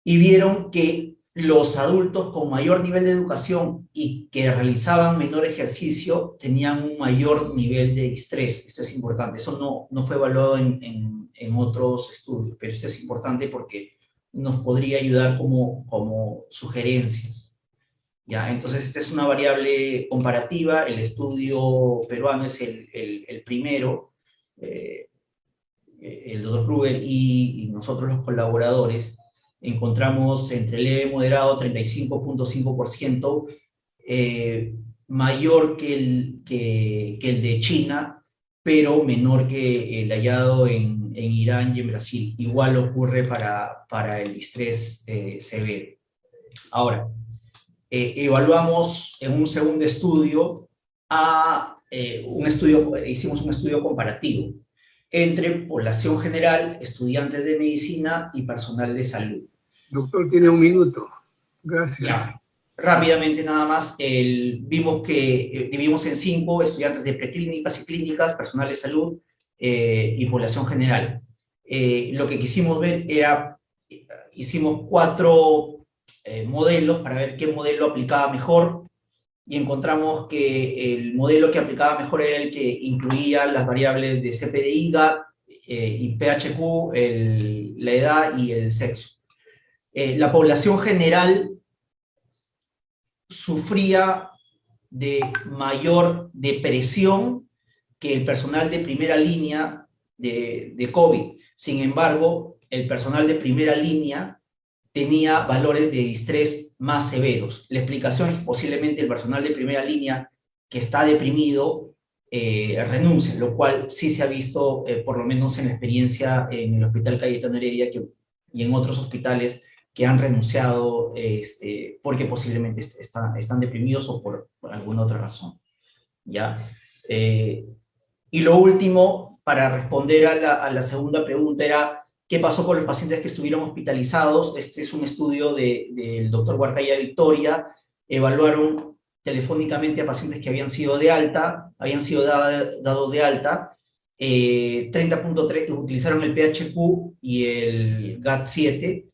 Y vieron que los adultos con mayor nivel de educación y que realizaban menor ejercicio tenían un mayor nivel de estrés. Esto es importante. Eso no fue evaluado en otros estudios, pero esto es importante porque nos podría ayudar como sugerencias. ¿Ya? Entonces, esta es una variable comparativa. El estudio peruano es el primero. El doctor Kruger y nosotros los colaboradores encontramos entre leve y moderado 35,5%, mayor que el de China, pero menor que el hallado en Irán y en Brasil. Igual ocurre para el distrés severo. Ahora, evaluamos en un segundo estudio hicimos un estudio comparativo entre población general, estudiantes de medicina y personal de salud. Doctor, tiene un minuto. Gracias. Ya. Rápidamente nada más, vimos que dividimos en 5: estudiantes de preclínicas y clínicas, personal de salud y población general. Lo que quisimos ver era, hicimos 4 modelos para ver qué modelo aplicaba mejor, y encontramos que el modelo que aplicaba mejor era el que incluía las variables de CPDI, GAT y PHQ, la edad y el sexo. La población general sufría de mayor depresión que el personal de primera línea de COVID. Sin embargo, el personal de primera línea tenía valores de distrés más severos. La explicación es que posiblemente el personal de primera línea que está deprimido renuncia, lo cual sí se ha visto, por lo menos en la experiencia en el Hospital Cayetano Heredia y en otros hospitales que han renunciado porque posiblemente están deprimidos o por alguna otra razón. ¿Ya? Y lo último, para responder a la segunda pregunta, era ¿qué pasó con los pacientes que estuvieron hospitalizados? Este es un estudio del doctor Huarcaya Victoria. Evaluaron telefónicamente a pacientes que habían sido de alta, habían sido dados de alta. 30.3 utilizaron el PHQ y el GAT-7,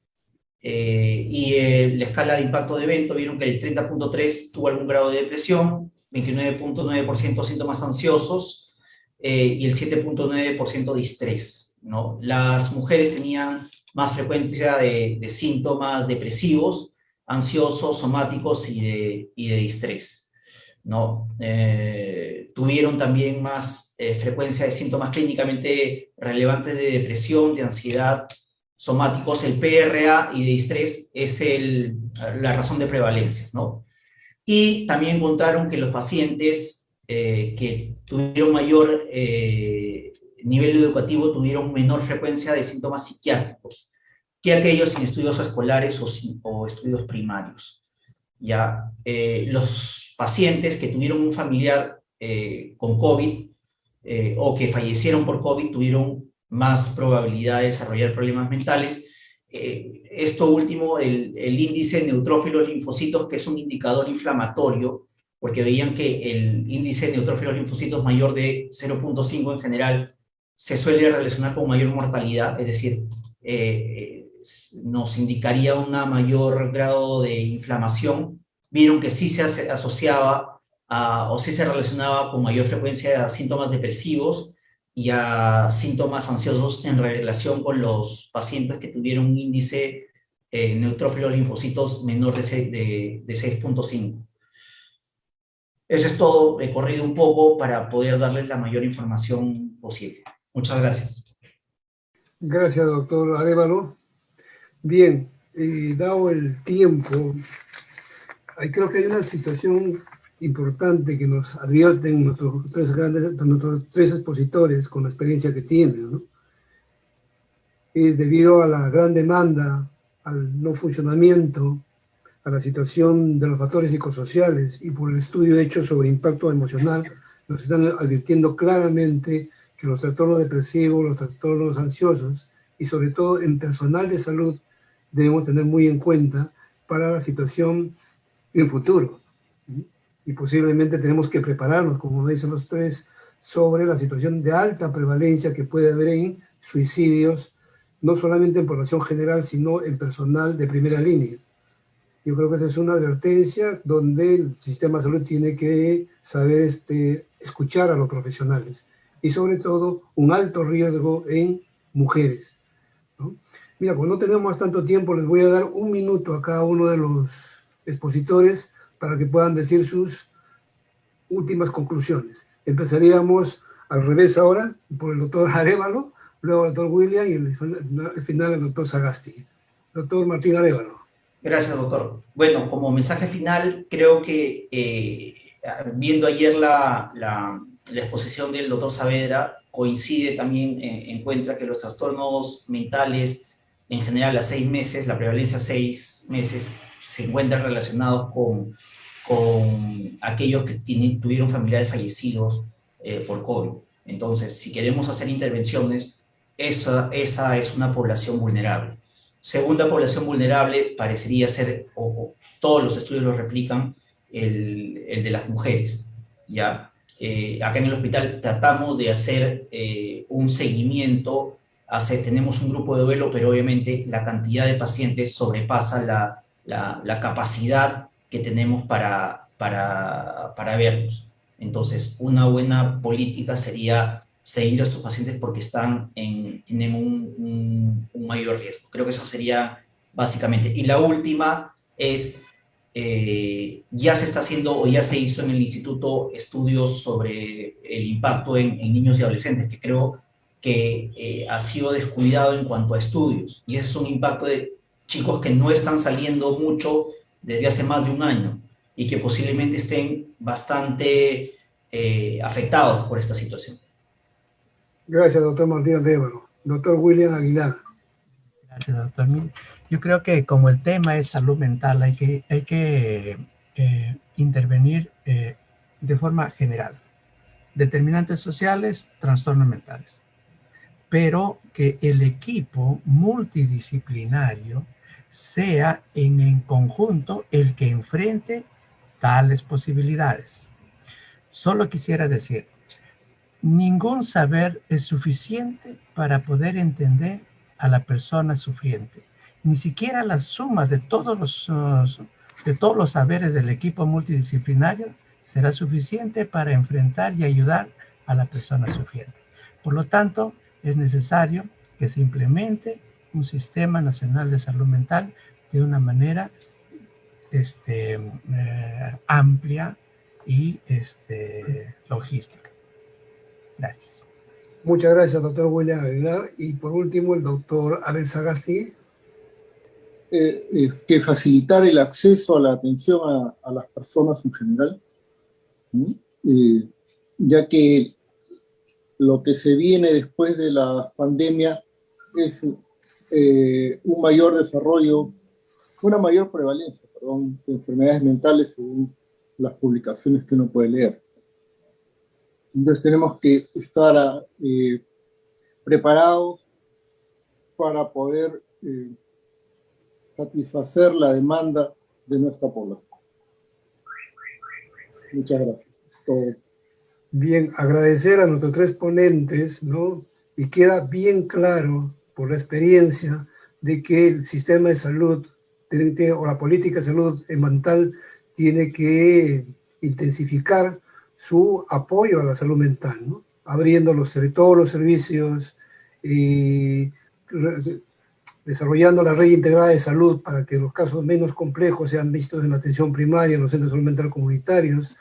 la escala de impacto de evento, vieron que el 30.3 tuvo algún grado de depresión, 29.9% síntomas ansiosos, y el 7.9% de estrés, ¿no? Las mujeres tenían más frecuencia de síntomas depresivos, ansiosos, somáticos y de distrés, ¿no? Tuvieron también más frecuencia de síntomas clínicamente relevantes de depresión, de ansiedad, somáticos. El PRA y de distrés es la razón de prevalencias, ¿no? Y también encontraron que los pacientes que tuvieron mayor nivel educativo tuvieron menor frecuencia de síntomas psiquiátricos que aquellos sin estudios escolares o estudios primarios. Ya, los pacientes que tuvieron un familiar con COVID o que fallecieron por COVID tuvieron más probabilidad de desarrollar problemas mentales. Esto último, el índice neutrófilos linfocitos, que es un indicador inflamatorio, porque veían que el índice de neutrófilos linfocitos mayor de 0.5 en general se suele relacionar con mayor mortalidad, es decir, nos indicaría un mayor grado de inflamación. Vieron que sí se asociaba o sí se relacionaba con mayor frecuencia a síntomas depresivos y a síntomas ansiosos en relación con los pacientes que tuvieron un índice neutrófilos linfocitos menor de 6.5. Eso es todo, he corrido un poco para poder darles la mayor información posible. Muchas gracias. Gracias, doctor Arévalo. Bien, dado el tiempo, creo que hay una situación importante que nos advierten nuestros tres expositores con la experiencia que tienen, ¿no? Es debido a la gran demanda, al no funcionamiento, a la situación de los factores psicosociales y por el estudio hecho sobre impacto emocional, nos están advirtiendo claramente que los trastornos depresivos, los trastornos ansiosos y sobre todo en personal de salud debemos tener muy en cuenta para la situación en futuro. Y posiblemente tenemos que prepararnos, como dicen los tres, sobre la situación de alta prevalencia que puede haber en suicidios, no solamente en población general, sino en personal de primera línea. Yo creo que esa es una advertencia donde el sistema de salud tiene que saber escuchar a los profesionales y sobre todo un alto riesgo en mujeres, ¿no? Mira, como no tenemos tanto tiempo, les voy a dar un minuto a cada uno de los expositores para que puedan decir sus últimas conclusiones. Empezaríamos al revés ahora, por el doctor Arévalo, luego el doctor William y al final el doctor Sagasti. Doctor Martín Arévalo. Gracias, doctor. Bueno, como mensaje final, creo que viendo ayer la exposición del doctor Saavedra, coincide también, encuentra que los trastornos mentales, en general a 6 meses, la prevalencia a 6 meses, se encuentran relacionados con aquellos que tuvieron familiares fallecidos por COVID. Entonces, si queremos hacer intervenciones, esa es una población vulnerable. Segunda población vulnerable parecería ser, o todos los estudios lo replican, el de las mujeres, ¿ya? Acá en el hospital tratamos de hacer un seguimiento, tenemos un grupo de duelo, pero obviamente la cantidad de pacientes sobrepasa la capacidad que tenemos para verlos. Entonces, una buena política sería seguir a estos pacientes porque tienen un mayor riesgo. Creo que eso sería básicamente. Y la última es, ya se está haciendo o ya se hizo en el instituto estudios sobre el impacto en niños y adolescentes, que creo que ha sido descuidado en cuanto a estudios. Y ese es un impacto de chicos que no están saliendo mucho desde hace más de un año y que posiblemente estén bastante afectados por esta situación. Gracias, doctor Martín Révalo. Doctor William Aguilar. Gracias, doctor. Yo creo que como el tema es salud mental, hay que intervenir de forma general. Determinantes sociales, trastornos mentales. Pero que el equipo multidisciplinario sea en conjunto el que enfrente tales posibilidades. Solo quisiera decir, ningún saber es suficiente para poder entender a la persona sufriente. Ni siquiera la suma de todos los saberes del equipo multidisciplinario será suficiente para enfrentar y ayudar a la persona sufriente. Por lo tanto, es necesario que se implemente un sistema nacional de salud mental de una manera amplia y logística. Gracias. Muchas gracias, doctor William Aguilar. Y por último, el doctor Abel Sagasti. Que facilitar el acceso a la atención a las personas en general, ya que lo que se viene después de la pandemia es un mayor desarrollo, una mayor prevalencia, de enfermedades mentales según las publicaciones que uno puede leer. Entonces tenemos que estar preparados para poder satisfacer la demanda de nuestra población. Muchas gracias. Es todo. Bien, agradecer a nuestros tres ponentes, ¿no? Y queda bien claro por la experiencia de que el sistema de salud o la política de salud mental tiene que intensificar su apoyo a la salud mental, ¿no? Abriendo todos los servicios y desarrollando la red integrada de salud para que los casos menos complejos sean vistos en la atención primaria, en los centros de salud mental comunitarios,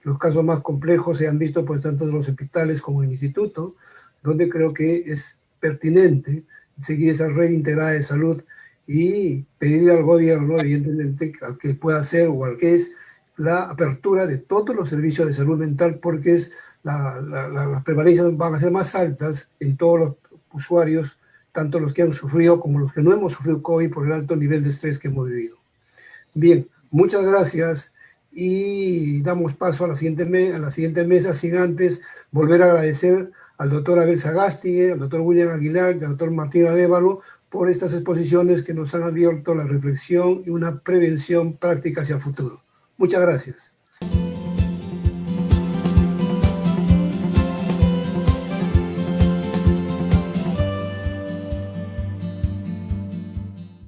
los casos más complejos sean vistos por tanto en los hospitales como en el instituto, donde creo que es pertinente seguir esa red integrada de salud y pedirle al gobierno, evidentemente, que pueda hacer o al que es la apertura de todos los servicios de salud mental, porque las prevalencias van a ser más altas en todos los usuarios, tanto los que han sufrido como los que no hemos sufrido COVID por el alto nivel de estrés que hemos vivido. Bien, muchas gracias y damos paso a la siguiente mesa, sin antes volver a agradecer al doctor Abel Sagasti, al doctor William Aguilar y al doctor Martín Arévalo por estas exposiciones que nos han abierto la reflexión y una prevención práctica hacia el futuro. Muchas gracias.